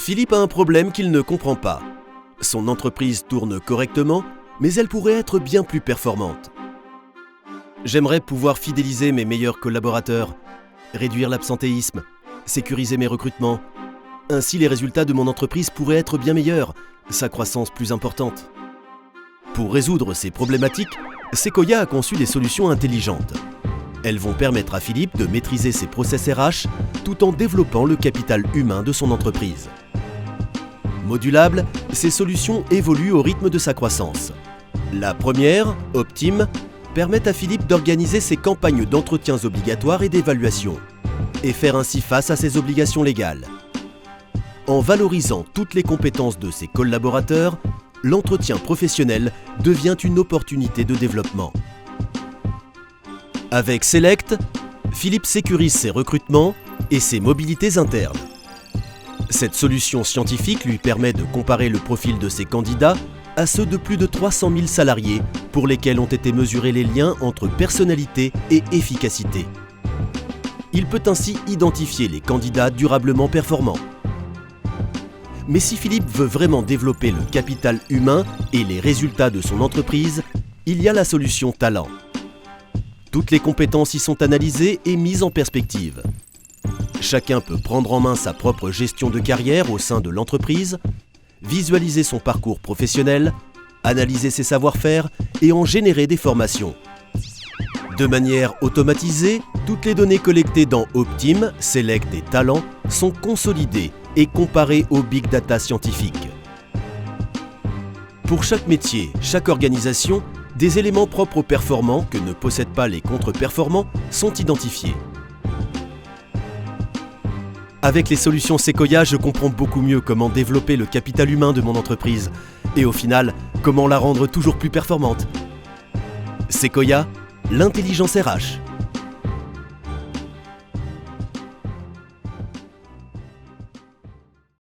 Philippe a un problème qu'il ne comprend pas. Son entreprise tourne correctement, mais elle pourrait être bien plus performante. J'aimerais pouvoir fidéliser mes meilleurs collaborateurs, réduire l'absentéisme, sécuriser mes recrutements. Ainsi, les résultats de mon entreprise pourraient être bien meilleurs, sa croissance plus importante. Pour résoudre ces problématiques, Sequoia a conçu des solutions intelligentes. Elles vont permettre à Philippe de maîtriser ses process RH tout en développant le capital humain de son entreprise. Modulables, ces solutions évoluent au rythme de sa croissance. La première, Optime, permet à Philippe d'organiser ses campagnes d'entretiens obligatoires et d'évaluation, et faire ainsi face à ses obligations légales. En valorisant toutes les compétences de ses collaborateurs, l'entretien professionnel devient une opportunité de développement. Avec Select, Philippe sécurise ses recrutements et ses mobilités internes. Cette solution scientifique lui permet de comparer le profil de ses candidats à ceux de plus de 300 000 salariés pour lesquels ont été mesurés les liens entre personnalité et efficacité. Il peut ainsi identifier les candidats durablement performants. Mais si Philippe veut vraiment développer le capital humain et les résultats de son entreprise, il y a la solution talent. Toutes les compétences y sont analysées et mises en perspective. Chacun peut prendre en main sa propre gestion de carrière au sein de l'entreprise, visualiser son parcours professionnel, analyser ses savoir-faire et en générer des formations. De manière automatisée, toutes les données collectées dans Optime, Select et Talent sont consolidées et comparées au big data scientifique. Pour chaque métier, chaque organisation, des éléments propres aux performants que ne possèdent pas les contre-performants sont identifiés. Avec les solutions Sequoia, je comprends beaucoup mieux comment développer le capital humain de mon entreprise et au final, comment la rendre toujours plus performante. Sequoia, l'intelligence RH.